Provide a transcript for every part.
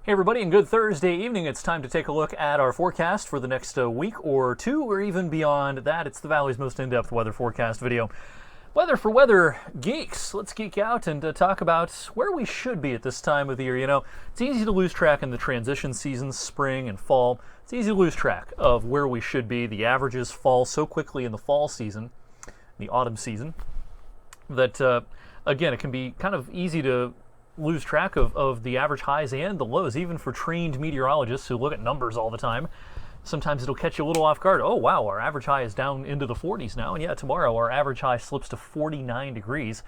Hey everybody, and good Thursday evening. It's time to take a look at our forecast for the next week or two, or even beyond that. It's the Valley's most in-depth weather forecast video. Weather for Weather Geeks. Let's geek out and talk about where we should be at this time of the year. You know, it's easy to lose track in the transition seasons, spring and fall. It's easy to lose track of where we should be. The averages fall so quickly in the fall season, the autumn season, that, again, it can be kind of easy to lose track of the average highs and the lows, even for trained meteorologists who look at numbers all the time. Sometimes it'll catch you a little off guard. Oh, wow, our average high is down into the 40s now. And yeah, tomorrow our average high slips to 49 degrees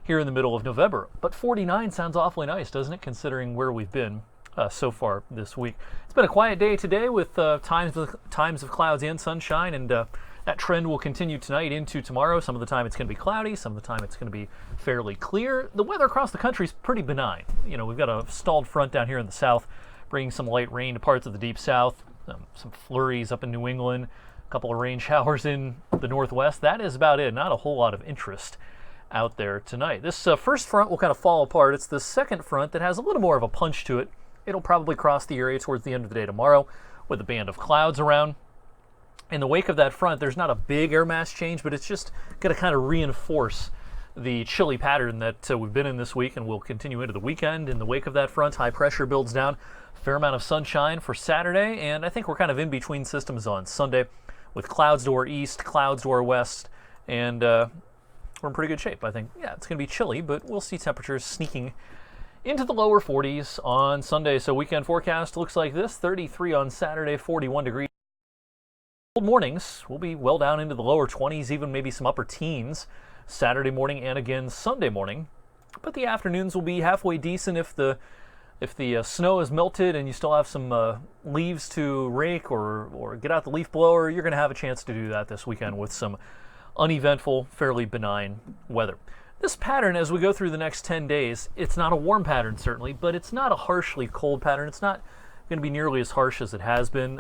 here in the middle of November. But 49 sounds awfully nice, doesn't it, considering where we've been so far this week. It's been a quiet day today with times of clouds and sunshine, and that trend will continue tonight into tomorrow. Some of the time it's going to be cloudy, some of the time it's going to be fairly clear. The weather across the country is pretty benign. You know, we've got a stalled front down here in the south, bringing some light rain to parts of the deep south, some flurries up in New England, a couple of rain showers in the northwest. That is about it. Not a whole lot of interest out there tonight. This first front will kind of fall apart. It's the second front that has a little more of a punch to it. It'll probably cross the area towards the end of the day tomorrow with a band of clouds around. In the wake of that front, there's not a big air mass change, but it's just going to kind of reinforce the chilly pattern that we've been in this week and will continue into the weekend. In the wake of that front, high pressure builds down, a fair amount of sunshine for Saturday, and I think we're kind of in between systems on Sunday with clouds to our east, clouds to our west, and we're in pretty good shape, I think. Yeah, it's going to be chilly, but we'll see temperatures sneaking into the lower 40s on Sunday. So weekend forecast looks like this: 33 on Saturday, 41 degrees. Mornings will be well down into the lower 20s, even maybe some upper teens Saturday morning and again Sunday morning. But the afternoons will be halfway decent if the snow is melted and you still have some leaves to rake or get out the leaf blower. You're going to have a chance to do that this weekend with some uneventful, fairly benign weather. This pattern, as we go through the next 10 days, it's not a warm pattern certainly, but it's not a harshly cold pattern. It's not going to be nearly as harsh as it has been.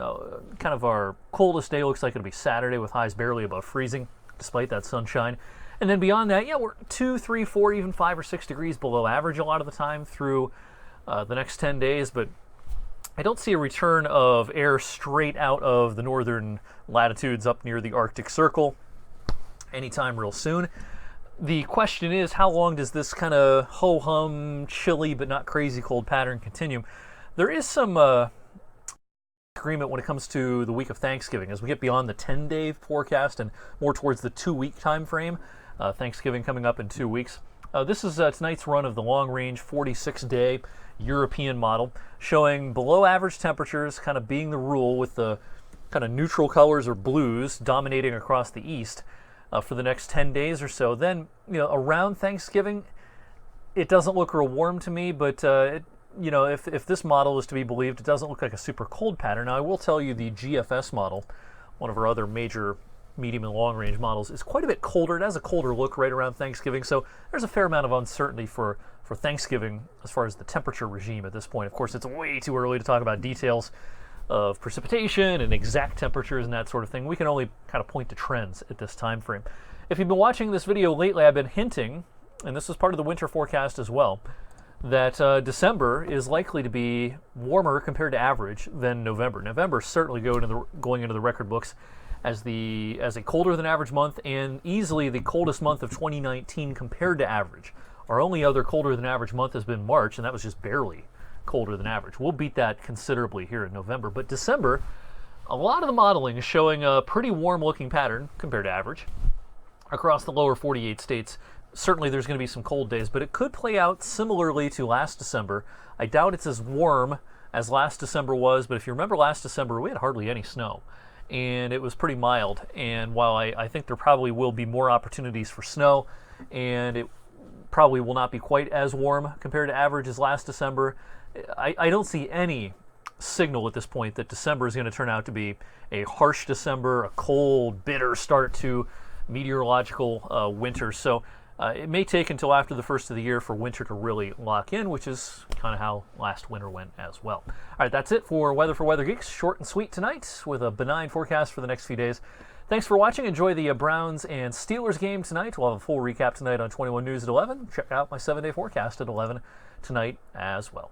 Kind of our coldest day looks like it'll be Saturday with highs barely above freezing, despite that sunshine. And then beyond that, yeah, we're 2, 3, 4, even 5 or 6 degrees below average a lot of the time through the next 10 days. But I don't see a return of air straight out of the northern latitudes up near the Arctic Circle anytime real soon. The question is, how long does this kind of ho-hum, chilly but not crazy cold pattern continue? There is some agreement when it comes to the week of Thanksgiving. As we get beyond the 10-day forecast and more towards the 2-week time frame, Thanksgiving coming up in 2 weeks. This is tonight's run of the long-range 46-day European model, showing below average temperatures kind of being the rule, with the kind of neutral colors or blues dominating across the east for the next 10 days or so. Then, you know, around Thanksgiving, it doesn't look real warm to me, but you know, if this model is to be believed, it doesn't look like a super cold pattern. Now, I will tell you the GFS model, one of our other major medium and long-range models, is quite a bit colder. It has a colder look right around Thanksgiving, so there's a fair amount of uncertainty for Thanksgiving as far as the temperature regime at this point. Of course, it's way too early to talk about details of precipitation and exact temperatures and that sort of thing. We can only kind of point to trends at this time frame. If you've been watching this video lately, I've been hinting, and this is part of the winter forecast as well, that December is likely to be warmer compared to average than November. November is certainly going into the record books as a colder than average month, and easily the coldest month of 2019 compared to average. Our only other colder than average month has been March, and that was just barely colder than average. We'll beat that considerably here in November. But December, a lot of the modeling is showing a pretty warm looking pattern compared to average across the lower 48 states. Certainly there's going to be some cold days, but it could play out similarly to last December. I doubt it's as warm as last December was, but if you remember last December, we had hardly any snow, and it was pretty mild. And while I think there probably will be more opportunities for snow, and it probably will not be quite as warm compared to average as last December, I don't see any signal at this point that December is going to turn out to be a harsh December, a cold, bitter start to meteorological winter. So it may take until after the first of the year for winter to really lock in, which is kind of how last winter went as well. All right, that's it for Weather Geeks. Short and sweet tonight with a benign forecast for the next few days. Thanks for watching. Enjoy the Browns and Steelers game tonight. We'll have a full recap tonight on 21 News at 11. Check out my 7-day forecast at 11 tonight as well.